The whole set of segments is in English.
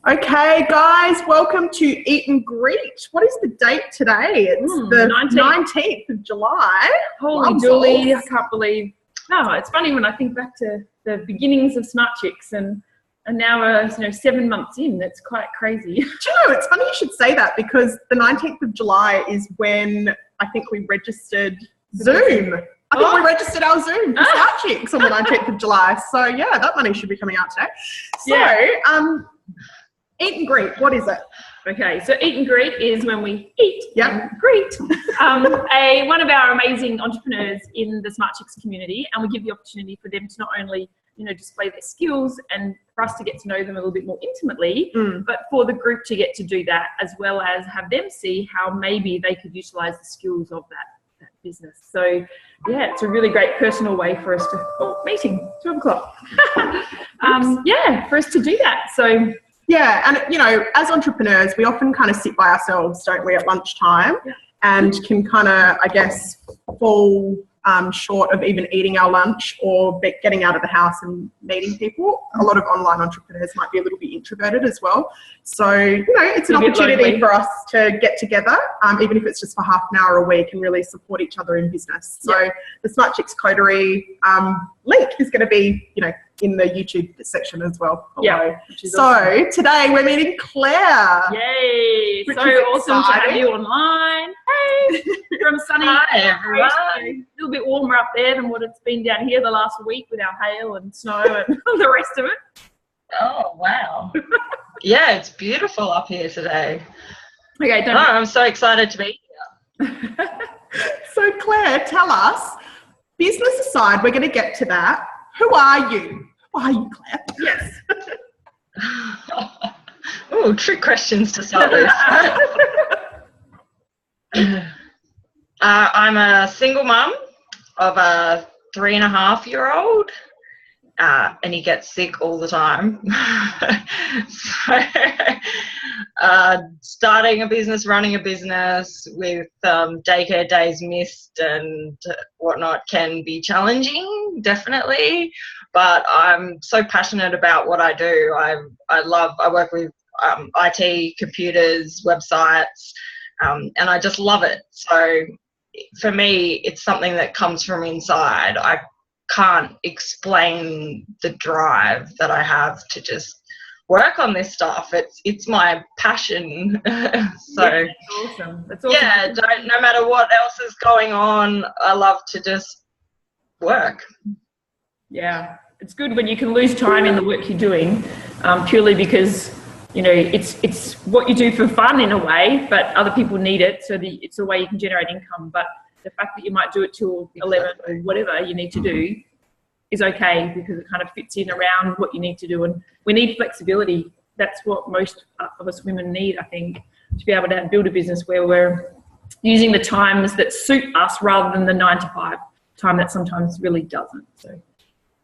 Okay, guys, welcome to Eat and Greet. What is the date today? It's the 19th of July. Holy dooly, I can't believe. No, it's funny when I think back to the beginnings of Smart Chicks and now we're 7 months in. It's quite crazy. Do you know, it's funny you should say that because the 19th of July is when I think we registered Zoom. I think we registered our Zoom for Smart Chicks on the 19th of July. So, yeah, that money should be coming out today. So, Eat and Greet, what is it? Okay, so Eat and Greet is when we eat and greet one of our amazing entrepreneurs in the Smart Chicks community, and we give the opportunity for them to not only display their skills and for us to get to know them a little bit more intimately, but for the group to get to do that as well as have them see how maybe they could utilize the skills of that business. So yeah, it's a really great personal way for us to meeting 12 o'clock. For us to do that. So yeah, and as entrepreneurs, we often kind of sit by ourselves, don't we, at lunchtime, and can kind of, I guess, fall short of even eating our lunch or getting out of the house and meeting people. A lot of online entrepreneurs might be a little bit introverted as well. So, it's an opportunity for us to get together, even if it's just for half an hour a week, and really support each other in business. So the Smart Chicks Coterie link is going to be, in the YouTube section as well. Yeah. So awesome. Today we're meeting Claire. Yay. So awesome to have you online. Hey. From sunny. Hi, everyone. A little bit warmer up there than what it's been down here the last week with our hail and snow and the rest of it. Oh, wow. Yeah, it's beautiful up here today. Okay, I'm so excited to be here. So Claire, tell us, business aside, we're going to get to that. Who are you? Who are you, Claire? Yes. Oh, trick questions to start with. I'm a single mum of a 3.5-year-old, and he gets sick all the time. Starting a business, running a business with daycare days missed and whatnot can be challenging, definitely. But I'm so passionate about what I do. I work with IT, computers, websites, and I just love it. So for me, it's something that comes from inside. I can't explain the drive that I have to just work on this stuff. It's my passion. So awesome. That's awesome. Yeah, no matter what else is going on, I love to just work. Yeah, it's good when you can lose time in the work you're doing, purely because it's what you do for fun in a way, but other people need it, so it's a way you can generate income. But the fact that you might do it till 11 or whatever you need to do is okay, because it kind of fits in around what you need to do. And we need flexibility. That's what most of us women need, I think, to be able to build a business where we're using the times that suit us rather than the 9 to 5 time that sometimes really doesn't. So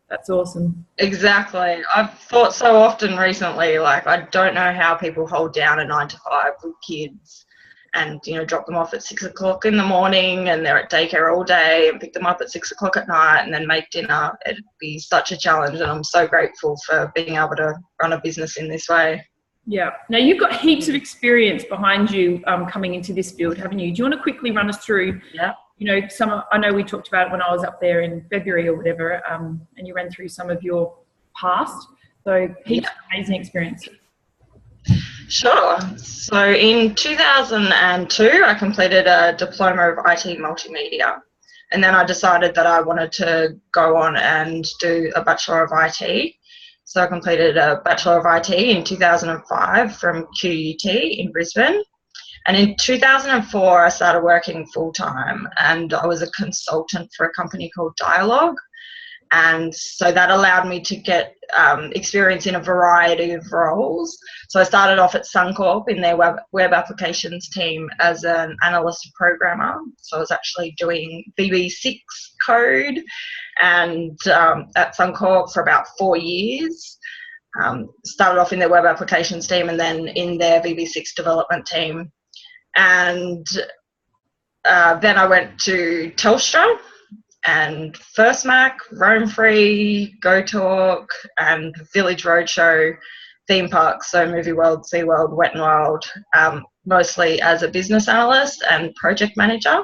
that's awesome. Exactly. I've thought so often recently, like, I don't know how people hold down a 9 to 5 with kids and, drop them off at 6 o'clock in the morning and they're at daycare all day, and pick them up at 6 o'clock at night and then make dinner. It'd be such a challenge, and I'm so grateful for being able to run a business in this way. Yeah. Now, you've got heaps of experience behind you coming into this field, haven't you? Do you want to quickly run us through, I know we talked about it when I was up there in February or whatever, and you ran through some of your past. So heaps of amazing experience. Sure. So in 2002, I completed a diploma of IT multimedia, and then I decided that I wanted to go on and do a Bachelor of IT. So I completed a Bachelor of IT in 2005 from QUT in Brisbane. And in 2004, I started working full-time, and I was a consultant for a company called Dialogue. And so that allowed me to get experience in a variety of roles. So I started off at Suncorp in their web applications team as an analyst programmer. So I was actually doing VB6 code, and at Suncorp for about 4 years. Started off in their web applications team and then in their VB6 development team. And then I went to Telstra and First Mac, Roam Free, Go Talk, and Village Roadshow theme parks, so Movie World, SeaWorld, Wet n Wild, mostly as a business analyst and project manager.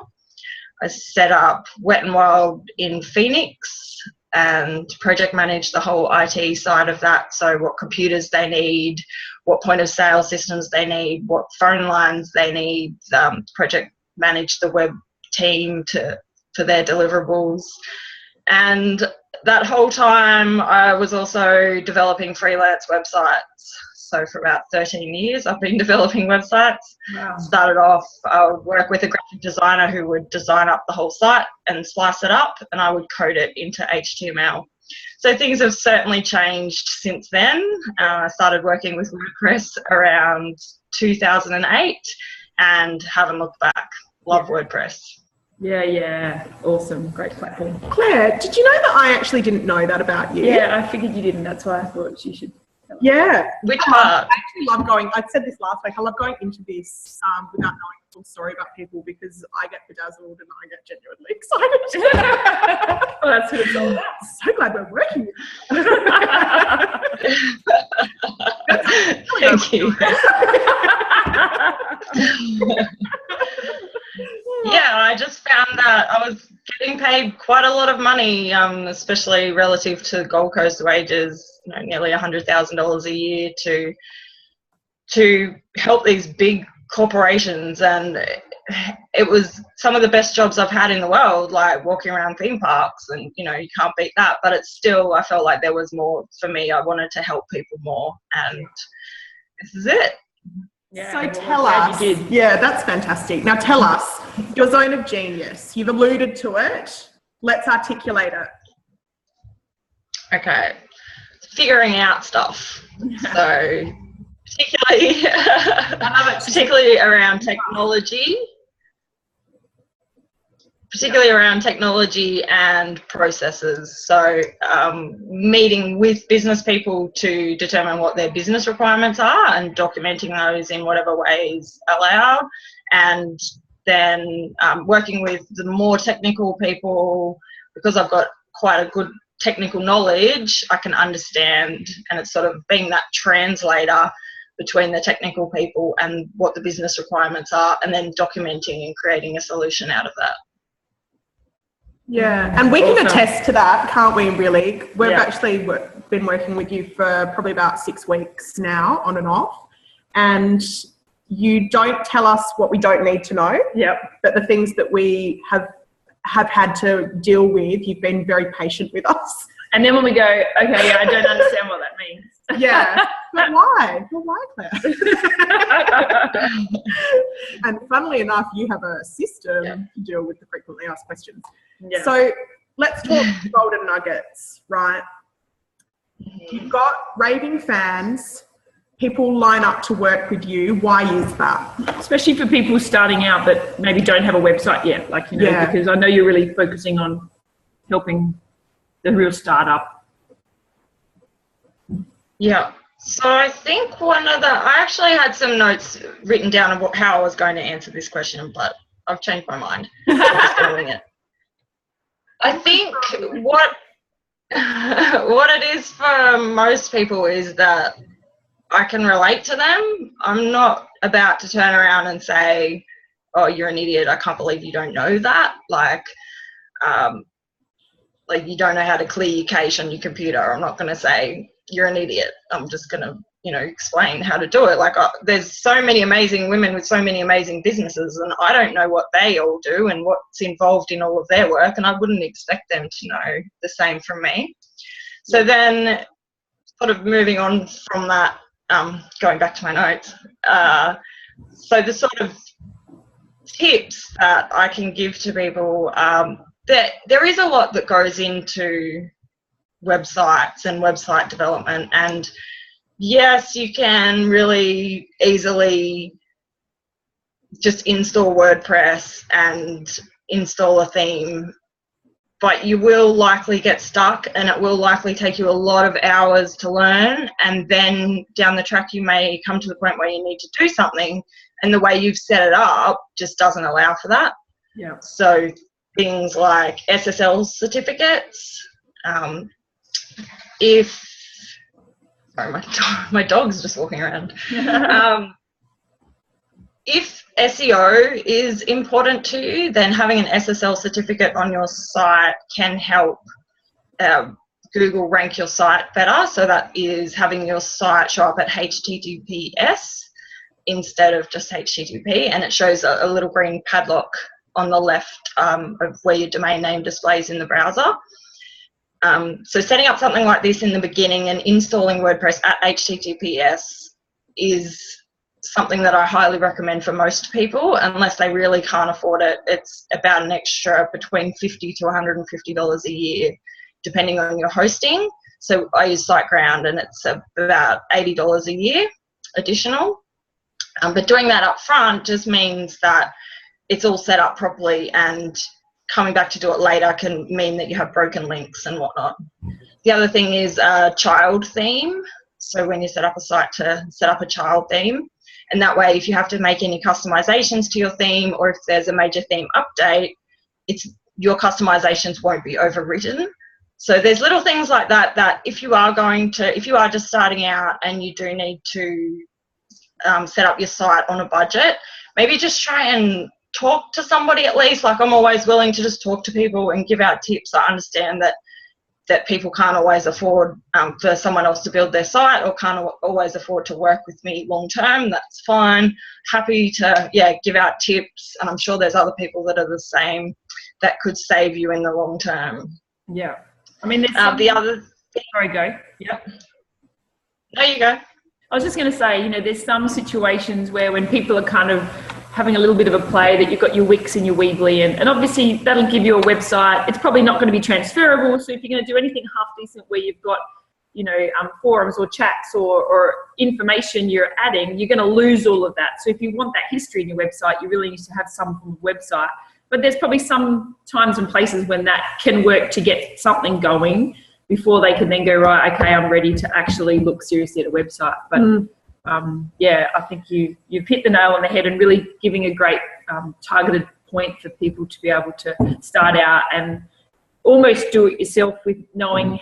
I set up Wet n Wild in Phoenix and project managed the whole IT side of that. So what computers they need, what point of sale systems they need, what phone lines they need, project manage the web team for their deliverables. And that whole time I was also developing freelance websites. So for about 13 years, I've been developing websites. Wow. Started off, I would work with a graphic designer who would design up the whole site and slice it up, and I would code it into HTML. So things have certainly changed since then. I started working with WordPress around 2008 and haven't looked back. Love WordPress. Yeah. Awesome. Great platform. Claire, did you know that I actually didn't know that about you? Yeah, I figured you didn't. That's why I thought you should. Yeah. Which part? I actually love going, I said this last week, I love going into this without knowing the full story about people because I get bedazzled and I get genuinely excited. Well, that's what it's all about. So glad we're working. Thank you. Yeah, I just found that I was getting paid quite a lot of money, especially relative to Gold Coast wages, nearly $100,000 a year to help these big corporations. And it was some of the best jobs I've had in the world, like walking around theme parks, and you can't beat that. But it's still, I felt like there was more for me. I wanted to help people more, and this is it. Yeah, so well, tell us. you did. Yeah, that's fantastic. Now tell us your zone of genius. You've alluded to it. Let's articulate it. Okay, figuring out stuff. So particularly around technology. Particularly around technology and processes. So meeting with business people to determine what their business requirements are and documenting those in whatever ways allowed. And then working with the more technical people, because I've got quite a good technical knowledge, I can understand, and it's sort of being that translator between the technical people and what the business requirements are, and then documenting and creating a solution out of that. Yeah, and we can attest to that, can't we, really? We've Yeah. actually been working with you for probably about 6 weeks now, on and off, and you don't tell us what we don't need to know. Yep. But the things that we have had to deal with, you've been very patient with us. And then when we go, okay, yeah, I don't understand what that means. Yeah, but why? Well, why, Claire? And funnily enough, you have a system to deal with the frequently asked questions. Yeah. So let's talk golden nuggets, right? You've got raving fans. People line up to work with you. Why is that? Especially for people starting out that maybe don't have a website yet, because I know you're really focusing on helping the real startup. Yeah. So I think I actually had some notes written down about how I was going to answer this question, but I've changed my mind. I'm just going to wing it. I think what it is for most people is that I can relate to them. I'm not about to turn around and say, oh, you're an idiot, I can't believe you don't know that. Like you don't know how to clear your cache on your computer. I'm not going to say you're an idiot. I'm just going to, explain how to do it. There's so many amazing women with so many amazing businesses, and I don't know what they all do and what's involved in all of their work, and I wouldn't expect them to know the same from me. So then sort of moving on from that, going back to my notes, so the sort of tips that I can give to people, there is a lot that goes into websites and website development, and yes, you can really easily just install WordPress and install a theme, but you will likely get stuck, and it will likely take you a lot of hours to learn, and then down the track you may come to the point where you need to do something, and the way you've set it up just doesn't allow for that. Yeah. So things like SSL certificates, if Sorry, my dog's just walking around. If SEO is important to you, then having an SSL certificate on your site can help Google rank your site better. So that is having your site show up at HTTPS instead of just HTTP, and it shows a little green padlock on the left of where your domain name displays in the browser. So setting up something like this in the beginning and installing WordPress at HTTPS is something that I highly recommend for most people, unless they really can't afford it. It's about an extra between $50 to $150 a year, depending on your hosting. So I use SiteGround, and it's about $80 a year additional. But doing that up front just means that it's all set up properly, and coming back to do it later can mean that you have broken links and whatnot. The other thing is a child theme. So when you set up a site, to set up a child theme, and that way if you have to make any customizations to your theme, or if there's a major theme update, your customizations won't be overwritten. So there's little things like that that if you are just starting out and you do need to set up your site on a budget, maybe just try and talk to somebody at least. Like, I'm always willing to just talk to people and give out tips. I understand that people can't always afford for someone else to build their site, or can't always afford to work with me long term. That's fine. Happy to give out tips, and I'm sure there's other people that are the same that could save you in the long term. Yeah, I mean, there's the other thing. Sorry, go. Yeah. No, you go. I was just going to say, there's some situations where when people are kind of having a little bit of a play, that you've got your Wix and your Weebly, and obviously that'll give you a website. It's probably not going to be transferable. So if you're going to do anything half decent where you've got, forums or chats or information you're adding, you're going to lose all of that. So if you want that history in your website, you really need to have some from the website. But there's probably some times and places when that can work to get something going before they can then go, right, okay, I'm ready to actually look seriously at a website. But I think you've hit the nail on the head, and really giving a great targeted point for people to be able to start out and almost do it yourself, with learning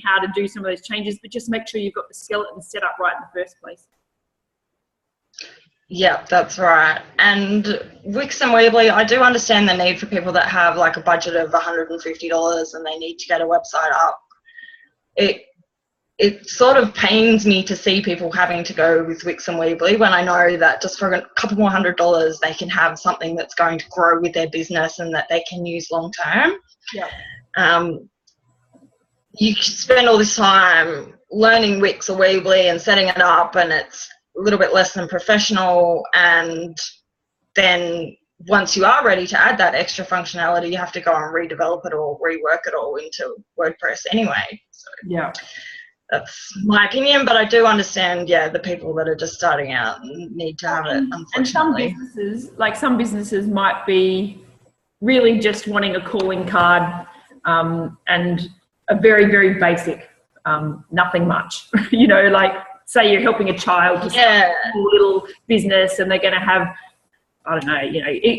how to do some of those changes, but just make sure you've got the skeleton set up right in the first place. Yeah, that's right. And Wix and Weebly, I do understand the need for people that have like a budget of $150 and they need to get a website up. It sort of pains me to see people having to go with Wix and Weebly when I know that just for a couple more $100 they can have something that's going to grow with their business and that they can use long term. Yeah. You spend all this time learning Wix or Weebly and setting it up, and it's a little bit less than professional, and then once you are ready to add that extra functionality, you have to go and redevelop it or rework it all into WordPress anyway. So yeah, that's my opinion, but I do understand, the people that are just starting out need to have it, unfortunately. And some businesses might be really just wanting a calling card and a very, very basic, nothing much, say you're helping a child to start a little business, and they're going to have, I don't know,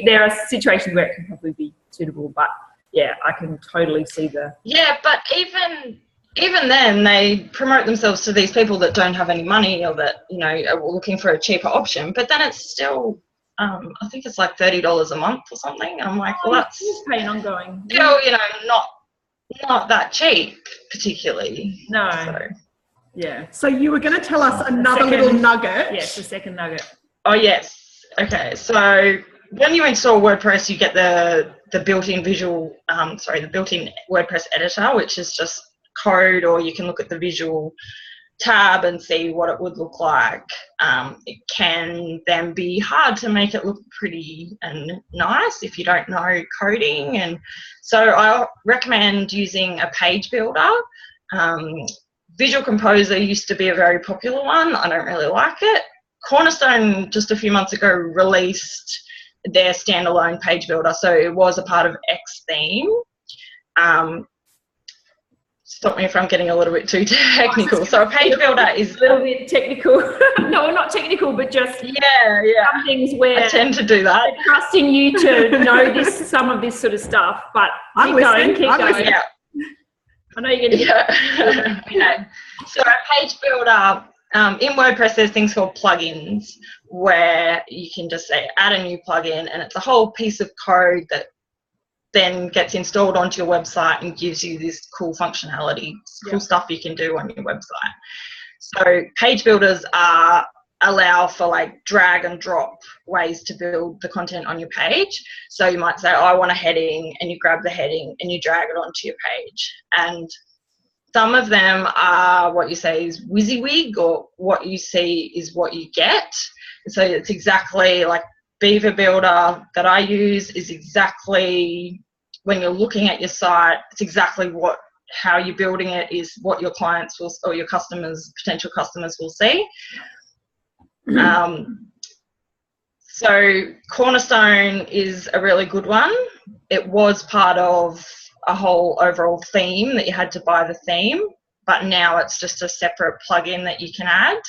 there are situations where it can probably be suitable, but I can totally see the... Yeah, but even then they promote themselves to these people that don't have any money, or that, are looking for a cheaper option, but then it's still, I think it's like $30 a month or something. And I'm like, well, that's paying ongoing. Still, not that cheap particularly. No. So. Yeah. So you were going to tell us another little nugget. Yes, the second nugget. Oh, yes. Okay. So when you install WordPress, you get the built-in the built-in WordPress editor, which is just code, or you can look at the visual tab and see what it would look like. It can then be hard to make it look pretty and nice if you don't know coding. And so I recommend using a page builder. Visual Composer used to be a very popular one. I don't really like it. Cornerstone just a few months ago released their standalone page builder, so it was a part of Xtheme. Stop me if I'm getting a little bit too technical. So a page builder is a little bit technical. No, not technical, but just some things where I tend to do that. They're trusting you to know some of this sort of stuff, but keep going. Yeah. I know you're going to get yeah. So a page builder, in WordPress, there's things called plugins where you can just say add a new plugin, and it's a whole piece of code that then gets installed onto your website and gives you this cool functionality, cool stuff you can do on your website. So page builders allow for like drag and drop ways to build the content on your page. So you might say, oh, I want a heading, and you grab the heading and you drag it onto your page. And some of them are what you say is WYSIWYG, or what you see is what you get. So it's exactly like Beaver Builder that I use is exactly, when you're looking at your site, it's exactly how you're building it is what your clients will, or your customers, potential customers will see. So Cornerstone is a really good one. It was part of a whole overall theme that you had to buy the theme, but now it's just a separate plugin that you can add.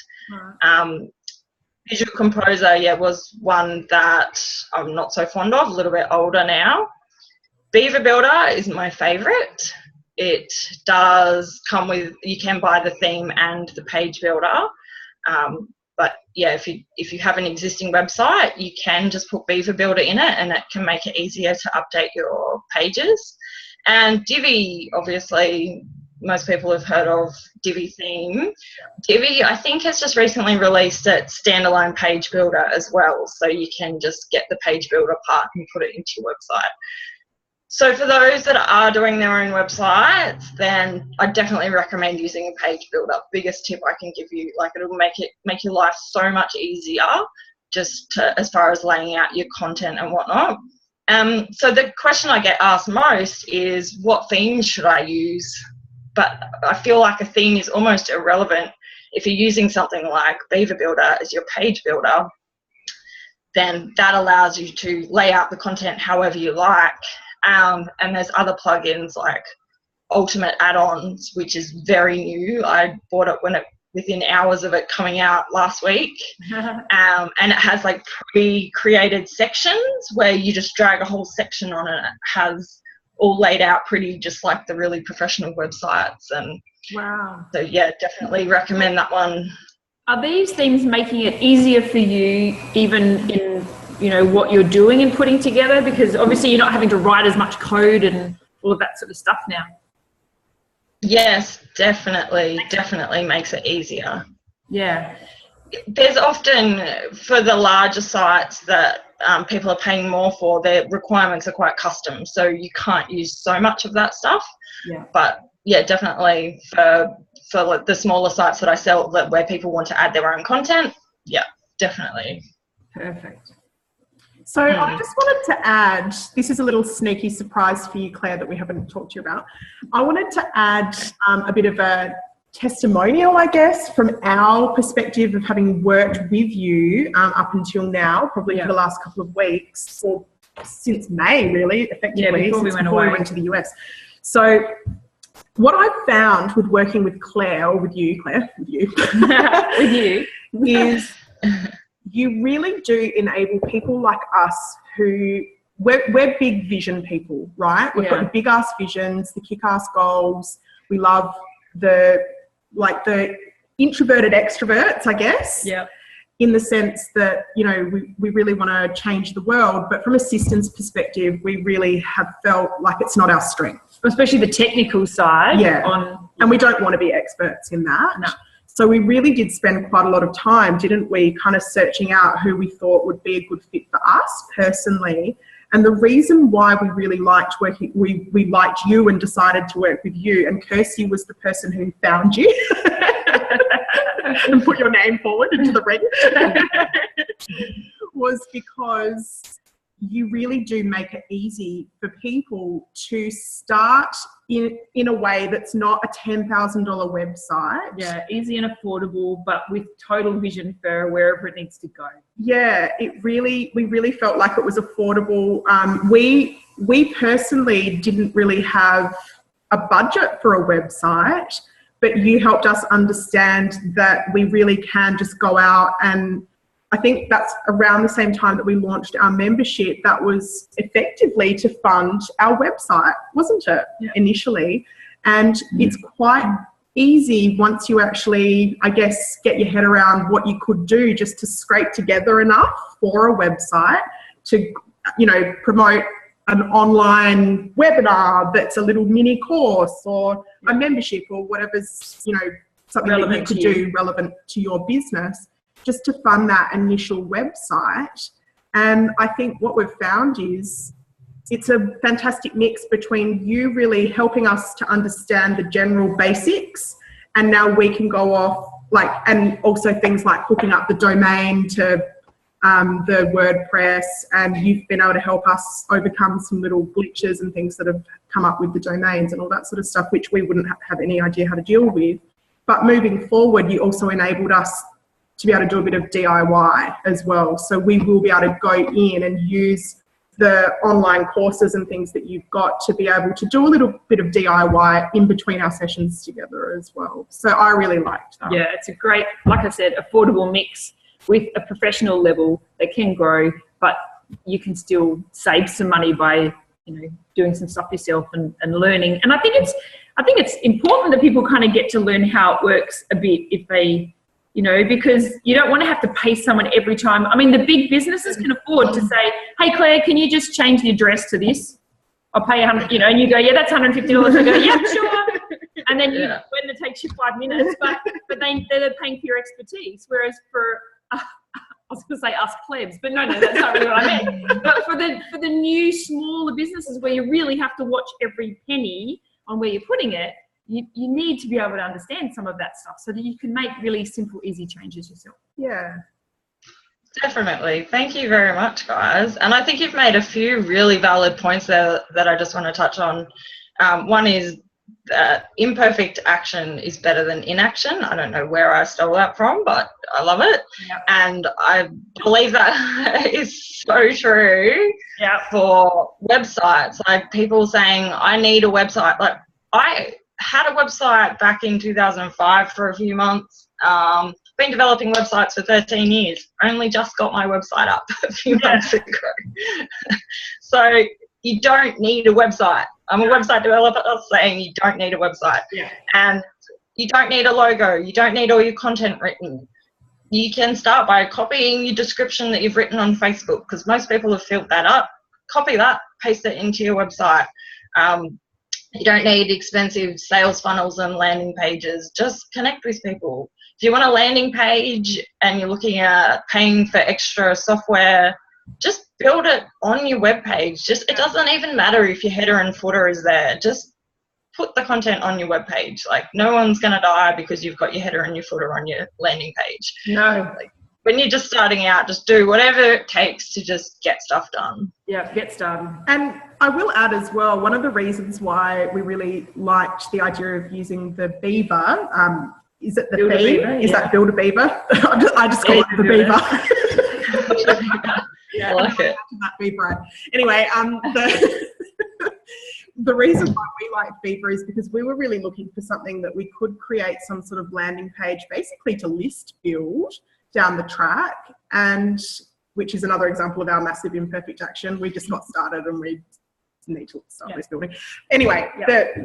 Visual Composer, was one that I'm not so fond of, a little bit older now. Beaver Builder is my favorite. It does come with, you can buy the theme and the page builder. But yeah, if you have an existing website, you can just put Beaver Builder in it, and it can make it easier to update your pages. And Divi, obviously, most people have heard of Divi Theme. Divi, I think, has just recently released its standalone page builder as well, so you can just get the page builder part and put it into your website. So for those that are doing their own websites, then I definitely recommend using a page builder. Biggest tip I can give you, like, it'll make your life so much easier, just as far as laying out your content and whatnot. So the question I get asked most is, what themes should I use? But I feel like a theme is almost irrelevant. If you're using something like Beaver Builder as your page builder, then that allows you to lay out the content however you like. And there's other plugins like Ultimate Add-ons, which is very new. I bought it within hours of it coming out last week. And it has like pre-created sections where you just drag a whole section on, and it has all laid out pretty, just like the really professional websites. And wow. So yeah, definitely recommend that one. Are these themes making it easier for you, even in what you're doing and putting together? Because obviously you're not having to write as much code and all of that sort of stuff now. Yes, definitely makes it easier. Yeah. There's often, for the larger sites that people are paying more for, their requirements are quite custom, so you can't use so much of that stuff. Yeah. But yeah, definitely for like the smaller sites that I sell, where people want to add their own content, yeah, definitely. Perfect. So I just wanted to add, this is a little sneaky surprise for you, Claire, that we haven't talked to you about. I wanted to add a bit of a testimonial, I guess, from our perspective of having worked with you up until now, probably for the last couple of weeks, or since May, really, effectively, before we went to the US. So what I found with working with Claire, or with you, Claire, with you, with you, is you really do enable people like us who, we're big vision people, right? We've got the big ass visions, the kick ass goals. We love the introverted extroverts, I guess. Yeah. In the sense that, we really want to change the world, but from a systems perspective, we really have felt like it's not our strength. Especially the technical side. Yeah. And we don't want to be experts in that. No. So we really did spend quite a lot of time, didn't we, kind of searching out who we thought would be a good fit for us personally. And the reason why we really liked working, we liked you and decided to work with you, and Kirsty was the person who found you and put your name forward into the ring, was because you really do make it easy for people to start in a way that's not a $10,000 website. Yeah, easy and affordable, but with total vision for wherever it needs to go. Yeah, we really felt like it was affordable. We personally didn't really have a budget for a website, but you helped us understand that we really can just go out, and I think that's around the same time that we launched our membership. That was effectively to fund our website, wasn't it? Yeah. Initially. And it's quite easy once you actually, I guess, get your head around what you could do just to scrape together enough for a website to, you know, promote an online webinar that's a little mini course or a membership or whatever's, you know, something relevant that you could do relevant to your business, just to fund that initial website. And I think what we've found is it's a fantastic mix between you really helping us to understand the general basics, and now we can go off, like, and also things like hooking up the domain to the WordPress, and you've been able to help us overcome some little glitches and things that have come up with the domains and all that sort of stuff, which we wouldn't have any idea how to deal with. But moving forward, you also enabled us to be able to do a bit of DIY as well. So we will be able to go in and use the online courses and things that you've got to be able to do a little bit of DIY in between our sessions together as well. So I really liked that. Yeah, it's a great, like I said, affordable mix with a professional level that can grow, but you can still save some money by, you know, doing some stuff yourself and learning. And I think it's important that people kind of get to learn how it works a bit if they, you know, because you don't want to have to pay someone every time. I mean, the big businesses can afford to say, hey, Claire, can you just change the address to this? I'll pay $100, you know, and you go, yeah, that's $150. I go, yeah, sure. And then when it takes you 5 minutes, but they're paying for your expertise. Whereas for, I was going to say us plebs, but no, that's not really what I meant. But for the new, smaller businesses where you really have to watch every penny on where you're putting it, you need to be able to understand some of that stuff so that you can make really simple, easy changes yourself. Yeah. Definitely. Thank you very much, guys. And I think you've made a few really valid points there that I just want to touch on. One is that imperfect action is better than inaction. I don't know where I stole that from, but I love it. Yep. And I believe that is so true for websites. Like people saying, I need a website. Like I had a website back in 2005 for a few months. Been developing websites for 13 years. Only just got my website up a few months ago. So you don't need a website. I'm a website developer saying you don't need a website. Yeah. And you don't need a logo. You don't need all your content written. You can start by copying your description that you've written on Facebook, because most people have filled that up. Copy that, paste it into your website. You don't need expensive sales funnels and landing pages. Just connect with people. If you want a landing page and you're looking at paying for extra software, just build it on your web page. It doesn't even matter if your header and footer is there. Just put the content on your web page. Like, no one's going to die because you've got your header and your footer on your landing page. No. Like, when you're just starting out, just do whatever it takes to just get stuff done. Yeah, get started. And I will add as well, one of the reasons why we really liked the idea of using the Beaver, is it the Build a theme? Beaver, is that Build a Beaver? I just call it the Beaver. I like it. That Beaver. Anyway, the reason why we liked Beaver is because we were really looking for something that we could create some sort of landing page, basically to list build down the track, and which is another example of our massive imperfect action. We just got started and we need to start list building. Anyway,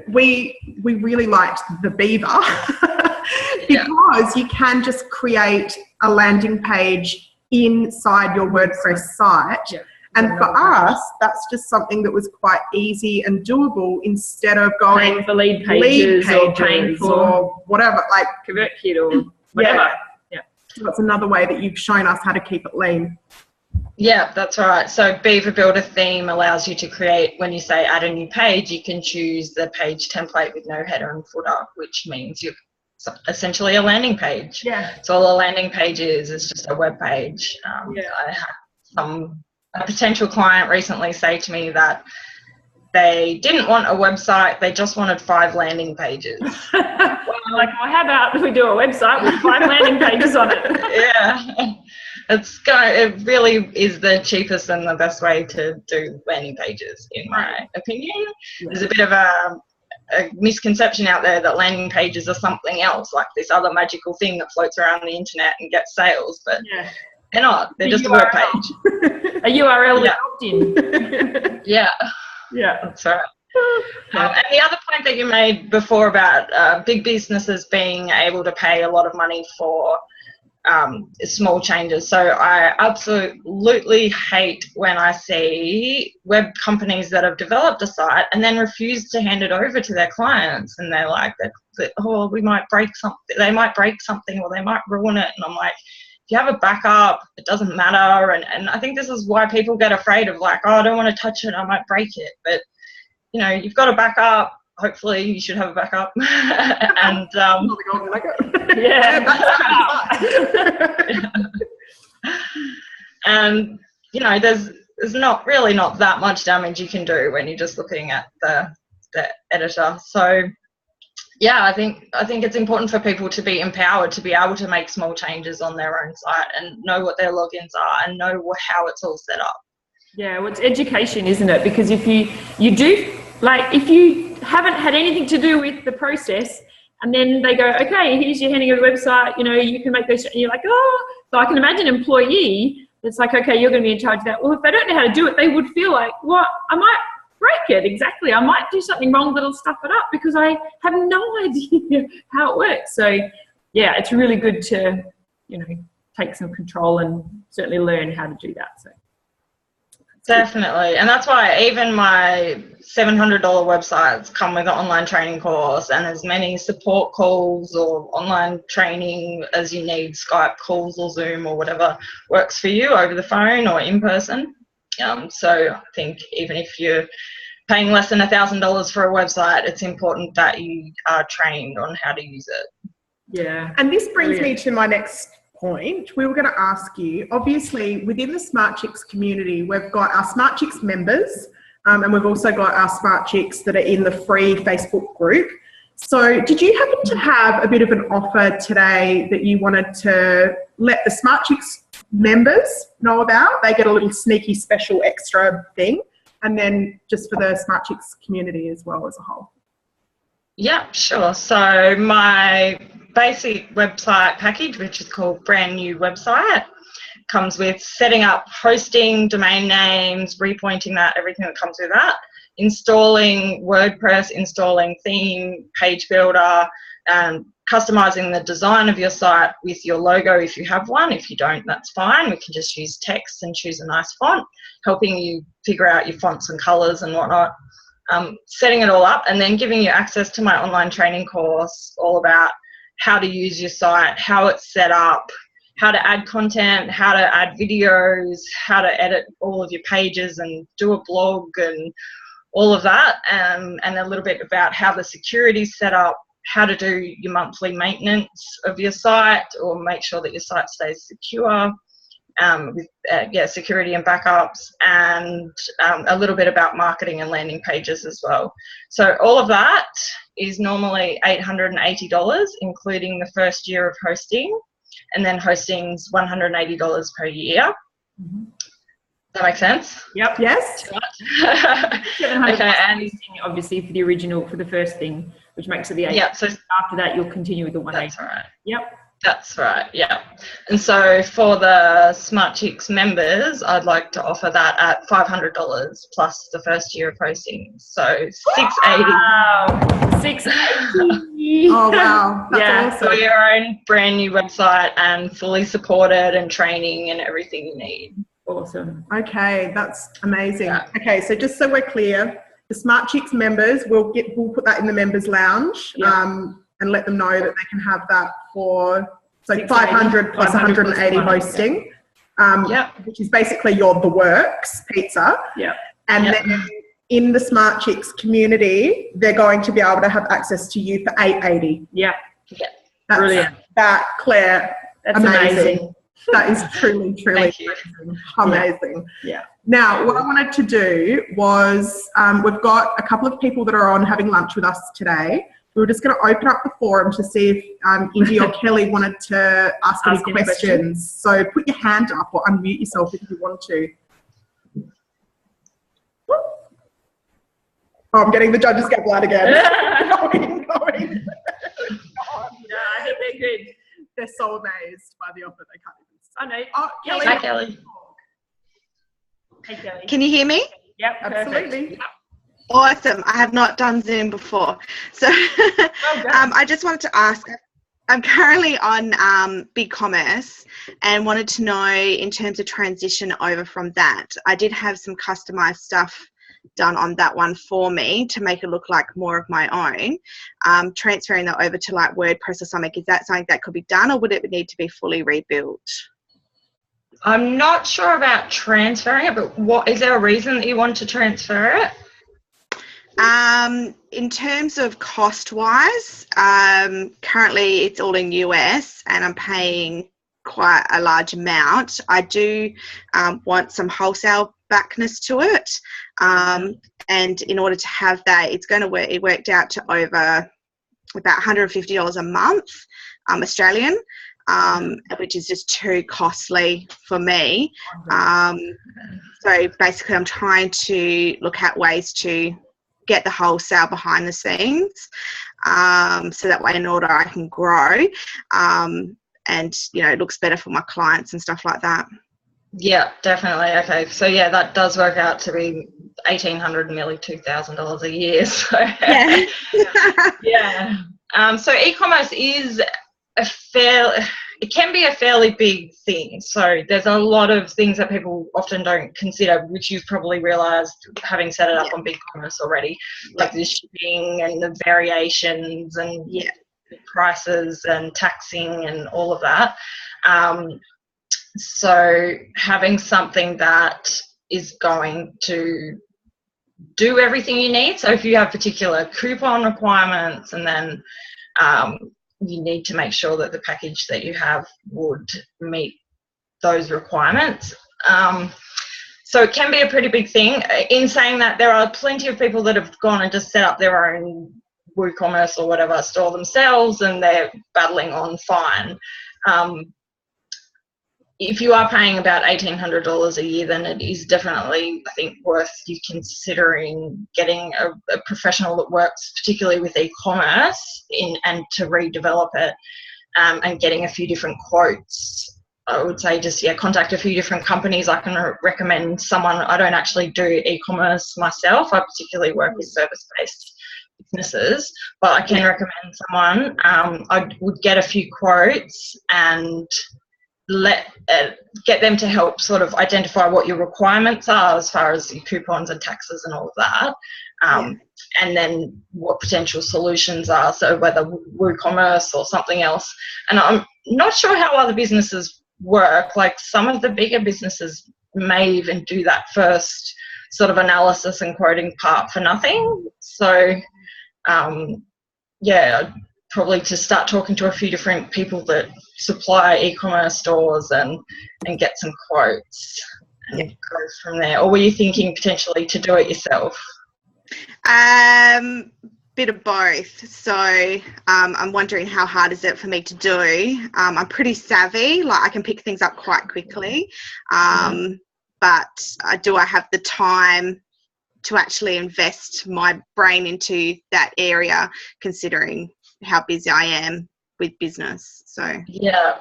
we really liked the Beaver because you can just create a landing page inside your WordPress site. Yeah. And for us, that's just something that was quite easy and doable instead of going paying for lead pages or paying for whatever, like ConvertKit or whatever. So that's another way that you've shown us how to keep it lean. Yeah, that's right. So Beaver Builder theme allows you to create, when you say add a new page, you can choose the page template with no header and footer, which means you're essentially a landing page. Yeah. So all a landing page is just a web page. I had a potential client recently say to me that they didn't want a website, they just wanted 5 landing pages. Well, how about we do a website with 5 landing pages on it? Yeah. It really is the cheapest and the best way to do landing pages, in my opinion. There's a bit of a misconception out there that landing pages are something else, like this other magical thing that floats around the internet and gets sales, but they're not. They're just a web page. A URL that opt in. Yeah, that's right. And the other point that you made before about big businesses being able to pay a lot of money for small changes. So I absolutely hate when I see web companies that have developed a site and then refuse to hand it over to their clients, and they're like, oh, we might break something, they might break something, or they might ruin it. And I'm like, if you have a backup, it doesn't matter. And I think this is why people get afraid of, like, oh, I don't want to touch it, I might break it. But you know, you've got a backup. Hopefully you should have a backup. And and you know, there's not that much damage you can do when you're just looking at the editor. So yeah, I think it's important for people to be empowered to be able to make small changes on their own site and know what their logins are and know how it's all set up. Yeah, well, it's education, isn't it? Because if you do, like, if you haven't had anything to do with the process, and then they go, okay, here's your handing of the website, you know, you can make this, and you're like, oh. So I can imagine an employee that's like, okay, you're going to be in charge of that. Well, if they don't know how to do it, they would feel like, well, I might break it. Exactly. I might do something wrong that'll stuff it up because I have no idea how it works. So yeah, it's really good to, you know, take some control and certainly learn how to do that. So. Definitely. And that's why even my $700 websites come with an online training course and as many support calls or online training as you need, Skype calls or Zoom or whatever works for you over the phone or in person. So I think even if you're paying less than $1,000 for a website, it's important that you are trained on how to use it. Yeah. And this brings me to my next point. We were going to ask you, obviously within the Smart Chicks community, we've got our Smart Chicks members and we've also got our Smart Chicks that are in the free Facebook group. So did you happen to have a bit of an offer today that you wanted to let the Smart Chicks members know about? They get a little sneaky special extra thing, and then just for the Smart Chicks community as well as a whole. Yeah, sure. So my basic website package, which is called Brand New Website, comes with setting up hosting, domain names, repointing that, everything that comes with that, installing WordPress, installing theme, page builder, and customizing the design of your site with your logo if you have one. If you don't, that's fine. We can just use text and choose a nice font, helping you figure out your fonts and colors and whatnot. Setting it all up and then giving you access to my online training course all about how to use your site, how it's set up, how to add content, how to add videos, how to edit all of your pages and do a blog and all of that, and a little bit about how the security is set up, how to do your monthly maintenance of your site or make sure that your site stays secure, with security and backups, and a little bit about marketing and landing pages as well. So all of that is normally $880, including the first year of hosting, and then hosting's $180 per year. Mm-hmm. Does that make sense? Yep. Yes. Okay, and obviously for the original, for the first thing, which makes it the 8. Yeah. So after that, you'll continue with the 180. That's right. Yep. That's right, yeah. And so for the Smart Chicks members, I'd like to offer that at $500 plus the first year of hosting. So $680. Wow, $680. Oh, wow. That's awesome. For your own brand new website and fully supported and training and everything you need. Awesome. Okay, that's amazing. Yeah. Okay, so just so we're clear, the Smart Chicks members, we'll put that in the members lounge. Yep. And let them know that they can have that for 500 plus 180 hosting, which is basically the works pizza. Yeah. And then in the Smart Chicks community, they're going to be able to have access to you for $880. Yeah. Yeah. That's brilliant. That, Claire. That's amazing. That is truly amazing. Yeah. Now, what I wanted to do was we've got a couple of people that are on having lunch with us today. We were just going to open up the forum to see if Indy or Kelly wanted to ask any questions. So put your hand up or unmute yourself if you want to. Oh, I'm getting the judges gavel out again. going. No, I think they're good. They're so amazed by the offer they can't even. I know. Oh, Kelly. Hi, Kelly. Hey, Kelly. Can you hear me? Yep. Absolutely. Perfect. Awesome. I have not done Zoom before. So I just wanted to ask, I'm currently on BigCommerce and wanted to know in terms of transition over from that. I did have some customized stuff done on that one for me to make it look like more of my own. Transferring that over to like WordPress or something, is that something that could be done, or would it need to be fully rebuilt? I'm not sure about transferring it, but is there a reason that you want to transfer it? In terms of cost-wise, currently it's all in US and I'm paying quite a large amount. I do want some wholesale backness to it, and in order to have that, it worked out to over about $150 a month Australian, which is just too costly for me. So basically I'm trying to look at ways to get the wholesale behind the scenes, so that way in order I can grow, and it looks better for my clients and stuff like that. Yeah, definitely. Okay, so yeah, that does work out to be $1,800, nearly $2,000 a year. So yeah. Yeah. So e-commerce is it can be a fairly big thing. So there's a lot of things that people often don't consider, which you've probably realised having set it up on BigCommerce already, like the shipping and the variations and the prices and taxing and all of that. So having something that is going to do everything you need. So if you have particular coupon requirements, and then you need to make sure that the package that you have would meet those requirements. So it can be a pretty big thing. In saying that, there are plenty of people that have gone and just set up their own WooCommerce or whatever store themselves, and they're battling on fine. If you are paying about $1,800 a year, then it is definitely, I think, worth you considering getting a professional that works particularly with e-commerce and to redevelop it, and getting a few different quotes. I would say just, contact a few different companies. I can recommend someone. I don't actually do e-commerce myself. I particularly work with service-based businesses, but I can recommend someone. I would get a few quotes and get them to help sort of identify what your requirements are as far as your coupons and taxes and all of that, and then what potential solutions are, so whether WooCommerce or something else. And I'm not sure how other businesses work. Like some of the bigger businesses may even do that first sort of analysis and quoting part for nothing. So probably to start talking to a few different people that supply e-commerce stores and get some quotes and go from there. Or were you thinking potentially to do it yourself? Bit of both. So I'm wondering how hard is it for me to do. I'm pretty savvy, like I can pick things up quite quickly, but do I have the time to actually invest my brain into that area, considering how busy I am with business? So yeah,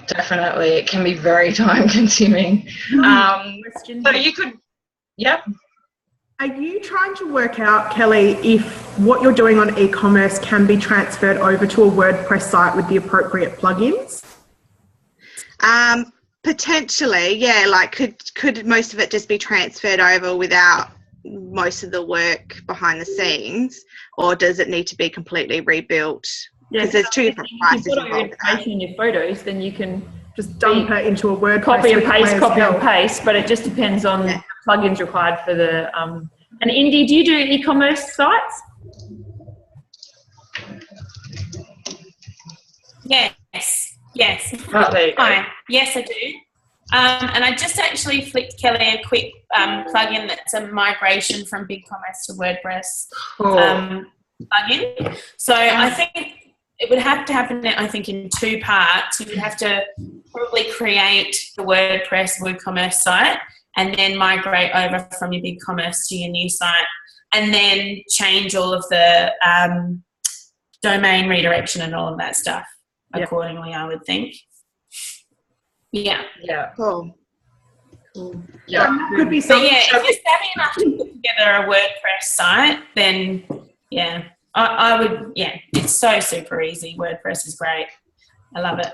definitely, it can be very time consuming. So you could Are you trying to work out, Kelly, if what you're doing on e-commerce can be transferred over to a WordPress site with the appropriate plugins? Potentially, yeah. Like, could most of it just be transferred over without most of the work behind the scenes, or does it need to be completely rebuilt? Because there's two different prices involved. If you put all your information in your photos, then you can just dump it into a WordPress. Copy and paste, but it just depends on the plugins required for the. And Indy, do you do e-commerce sites? Yes. Hi. Yes, I do. And I just actually flicked Kelly a quick plugin that's a migration from BigCommerce to WordPress plugin. So I think it would have to happen, I think, in two parts. You would have to probably create the WordPress WooCommerce site and then migrate over from your BigCommerce to your new site, and then change all of the domain redirection and all of that stuff accordingly, I would think. Yeah. Cool. Yeah. That could be So something. yeah, if you're savvy enough to put together a WordPress site, then yeah, I would. Yeah, it's so super easy. WordPress is great. I love it.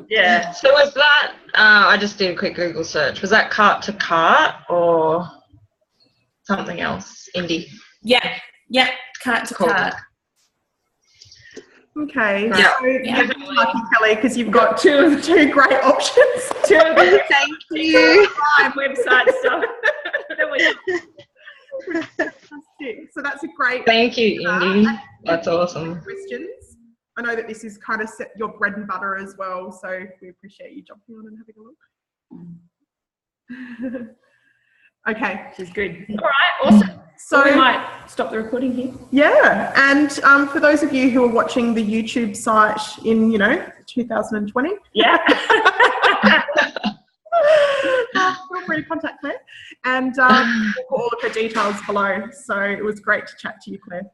Yeah. So was that, I just did a quick Google search, was that cart to cart or something else? Indie? Yeah, cart to Cool. cart. Okay, Yeah. so you're lucky, Kelly, because you've got two great options. Two of the Thank you. website stuff. Fantastic. So that's a great Thank you, Indy. That's awesome. questions. I know that this is kind of your bread and butter as well, so we appreciate you jumping on and having a look. Okay. Which is good. All right, awesome. So we So might stop the recording here. yeah, and for those of you who are watching the YouTube site in 2020, Yeah. feel free to contact Claire, and we'll put all of her details below. So it was great to chat to you, Claire.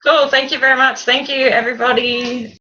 Cool. Thank you very much. Thank you, everybody.